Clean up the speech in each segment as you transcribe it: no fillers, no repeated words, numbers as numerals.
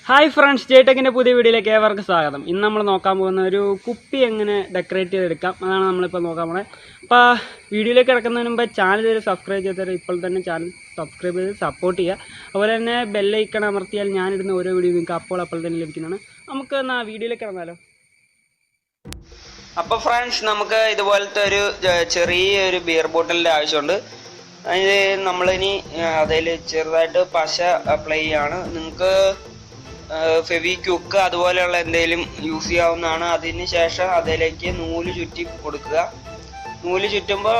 Hi friends, ജെടെക്കിൻ്റെ പുതിയ വീഡിയോയിലേക്ക് ഏവർക്കും സ്വാഗതം. ഇന്ന് നമ്മൾ നോക്കാൻ പോകുന്ന ഒരു കുപ്പി എങ്ങനെ ഡെക്കറേറ്റ് ചെയ്തെടുക്കാം അതാണ് നമ്മളിപ്പോൾ നോക്കാൻ പോകുന്നത്. അപ്പോൾ വീഡിയോയിലേക്ക് കിടക്കുന്നതിന് മുമ്പ് ചാനൽ സബ്സ്ക്രൈബ് ചെയ്തത് ഇപ്പോൾ തന്നെ ചാനൽ സബ്സ്ക്രൈബ് ചെയ്ത് സപ്പോർട്ട് ചെയ്യുക. അതുപോലെ തന്നെ ബെല്ലൈക്കൺ അമർത്തിയാൽ ഞാനിടുന്ന ഓരോ വീഡിയോ നിങ്ങൾക്ക് അപ്പോൾ തന്നെ ലഭിക്കുന്നതാണ്. നമുക്ക് എന്നാൽ വീഡിയോയിലേക്ക് കിടന്നാലോ. അപ്പോൾ ഫ്രണ്ട്സ്, നമുക്ക് ഇതുപോലത്തെ ഒരു ചെറിയൊരു ബിയർ ബോട്ടിലിൻ്റെ ആവശ്യമുണ്ട്. അതിന് നമ്മളിനി അതിൽ ചെറുതായിട്ട് പശ അപ്ലൈ ചെയ്യാണ്. നിങ്ങൾക്ക് ഫെവിക്വിക്ക് അതുപോലെയുള്ള എന്തെങ്കിലും യൂസ് ചെയ്യാവുന്നതാണ്. അതിന് ശേഷം അതിലേക്ക് നൂല് ചുറ്റി കൊടുക്കുക. നൂല് ചുറ്റുമ്പോൾ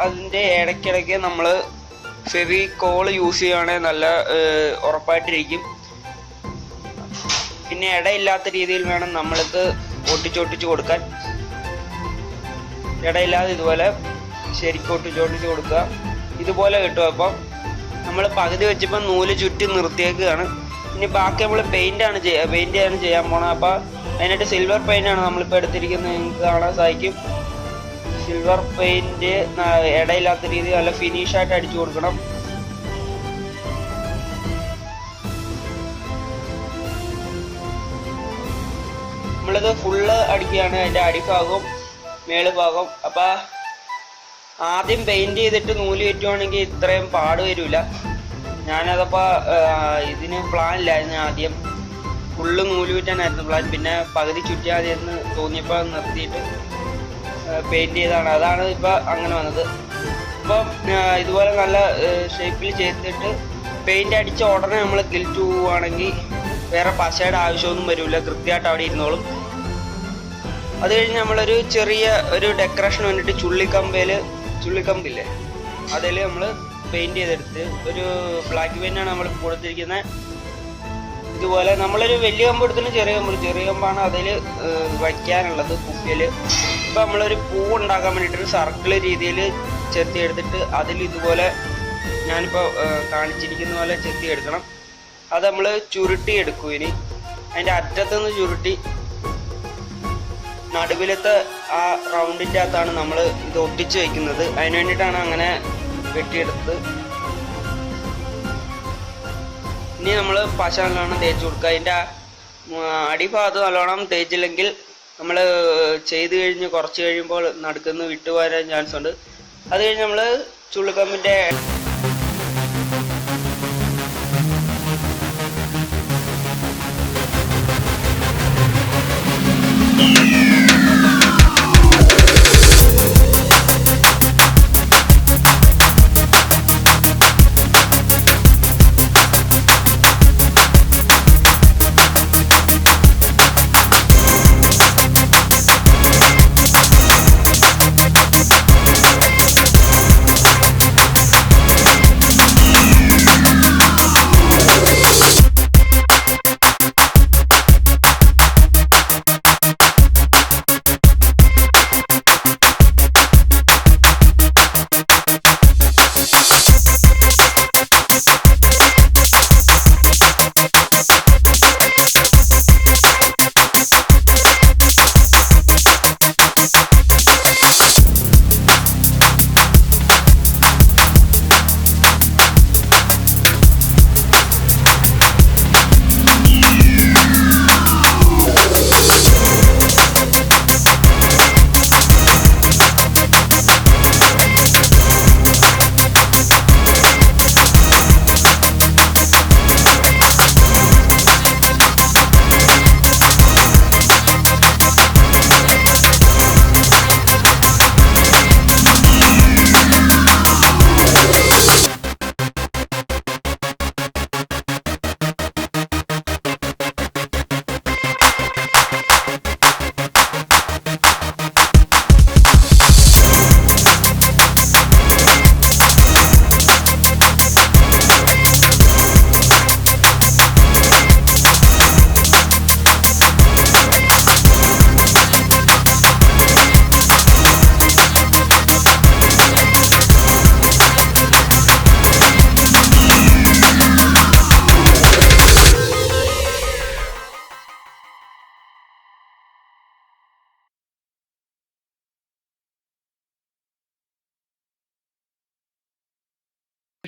അതിൻ്റെ ഇടയ്ക്കിടയ്ക്ക് നമ്മൾ ഫെവിക്കോൾ യൂസ് ചെയ്യുകയാണെങ്കിൽ നല്ല ഉറപ്പായിട്ടിരിക്കും. പിന്നെ ഇടയില്ലാത്ത രീതിയിൽ വേണം നമ്മൾക്ക് ഒട്ടിച്ചൊട്ടിച്ച് കൊടുക്കാൻ. ഇടയില്ലാതെ ഇതുപോലെ ശരിക്കും ഒട്ടിച്ചൊട്ടിച്ച് കൊടുക്കുക. ഇതുപോലെ കിട്ടും. അപ്പം നമ്മൾ പകുതി വെച്ചപ്പോൾ നൂല് ചുറ്റി നിർത്തിയേക്കുകയാണ്. ഇനി ബാക്കി നമ്മൾ പെയിൻ്റാണ് ചെയ്യാൻ പോണത്. അപ്പോൾ അതിനായിട്ട് സിൽവർ പെയിൻ്റാണ് നമ്മളിപ്പോൾ എടുത്തിരിക്കുന്നത്. നിങ്ങൾക്ക് കാണാൻ സാധിക്കും. സിൽവർ പെയിൻറ്റ് ഇടയില്ലാത്ത രീതിയിൽ നല്ല ഫിനിഷായിട്ട് അടിച്ചു കൊടുക്കണം. നമ്മളിത് ഫുള്ള് അടിക്കുകയാണ്, അതിൻ്റെ അടിഭാഗവും മേളുഭാഗവും. അപ്പോൾ ആദ്യം പെയിൻറ്റ് ചെയ്തിട്ട് നൂല് ചുറ്റുവാണെങ്കിൽ ഇത്രയും പാട് വരില്ല. ഞാനതപ്പോൾ ഇതിന് പ്ലാൻ ഇല്ലായിരുന്നു. ആദ്യം ഫുള്ള് നൂല് ചുറ്റാനായിരുന്നു പ്ലാൻ. പിന്നെ പകുതി ചുറ്റിയാൽ എന്ന് തോന്നിയപ്പോൾ നിർത്തിയിട്ട് പെയിൻറ്റ് ചെയ്തതാണ്. അതാണ് ഇപ്പോൾ അങ്ങനെ വന്നത്. ഇപ്പം ഇതുപോലെ നല്ല ഷേപ്പിൽ ചെയ്തിട്ട് പെയിൻ്റ് അടിച്ച ഉടനെ നമ്മൾ കിൽറ്റ് പോവുകയാണെങ്കിൽ വേറെ പശയുടെ ആവശ്യമൊന്നും വരില്ല. കൃത്യമായിട്ട് അവിടെ ഇരുന്നോളും. അത് കഴിഞ്ഞ് നമ്മളൊരു ചെറിയ ഒരു ഡെക്കറേഷൻ വേണ്ടിയിട്ട് ചുള്ളിക്കമ്പില്ലേ അതിൽ നമ്മൾ പെയിൻറ്റ് ചെയ്തെടുത്ത് ഒരു ബ്ലാക്ക് പെയിൻ്റാണ് നമ്മൾ കൊടുത്തിരിക്കുന്നത്. ഇതുപോലെ നമ്മളൊരു വലിയ കമ്പ് എടുത്തിട്ട് ചെറിയ കമ്പാണ് അതിൽ വയ്ക്കാനുള്ളത് കുപ്പിയിൽ. ഇപ്പം നമ്മളൊരു പൂ ഉണ്ടാക്കാൻ വേണ്ടിയിട്ടൊരു സർക്കിൾ രീതിയിൽ ചെത്തിയെടുത്തിട്ട് അതിൽ ഇതുപോലെ ഞാനിപ്പോൾ കാണിച്ചിരിക്കുന്ന പോലെ ചെത്തിയെടുക്കണം. അത് നമ്മൾ ചുരുട്ടി എടുക്കും. ഇനി അതിൻ്റെ അറ്റത്തുനിന്ന് ചുരുട്ടി നടുവിലത്തെ ആ റൗണ്ടിൻ്റെ അകത്താണ് നമ്മൾ ഇത് ഒട്ടിച്ച് വയ്ക്കുന്നത്. അതിന് വേണ്ടിയിട്ടാണ് അങ്ങനെ വെട്ടിയെടുത്ത്. ഇനി നമ്മൾ പശ നല്ലോണം തേച്ച് കൊടുക്കുക. അതിൻ്റെ അടിഭാഗത്ത് നല്ലോണം തേച്ചില്ലെങ്കിൽ നമ്മൾ ചെയ്ത് കഴിഞ്ഞ് കുറച്ച് കഴിയുമ്പോൾ നടുക്കുന്ന് വിട്ടുപോരാൻ ചാൻസ് ഉണ്ട്. അത് കഴിഞ്ഞ് നമ്മൾ ചുള്ളിക്കമ്പിൻ്റെ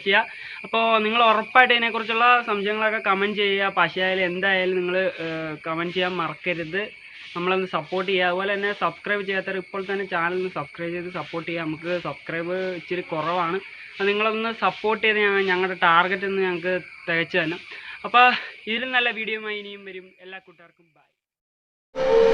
സപ്പോർട്ട് ചെയ്യുക. അപ്പോൾ നിങ്ങൾ ഉറപ്പായിട്ട് ഇതിനെക്കുറിച്ചുള്ള സംശയങ്ങളൊക്കെ കമൻറ്റ് ചെയ്യുക. പശയായാലും എന്തായാലും നിങ്ങൾ കമൻറ്റ് ചെയ്യാൻ മറക്കരുത്. നമ്മളൊന്ന് സപ്പോർട്ട് ചെയ്യുക. അതുപോലെ തന്നെ സബ്സ്ക്രൈബ് ചെയ്യാത്തവർ ഇപ്പോൾ തന്നെ ചാനൽ ഒന്ന് സബ്സ്ക്രൈബ് ചെയ്ത് സപ്പോർട്ട് ചെയ്യുക. നമുക്ക് സബ്സ്ക്രൈബ് ഇച്ചിരി കുറവാണ്. അപ്പോൾ നിങ്ങളൊന്ന് സപ്പോർട്ട് ചെയ്ത് ഞങ്ങളുടെ ടാർഗറ്റ് ഒന്ന് ഞങ്ങൾക്ക് തികച്ചു തന്നെ. അപ്പോൾ ഇതിലും നല്ല വീഡിയോയുമായി ഇനിയും വരും. എല്ലാ കൂട്ടുകാർക്കും ബൈ.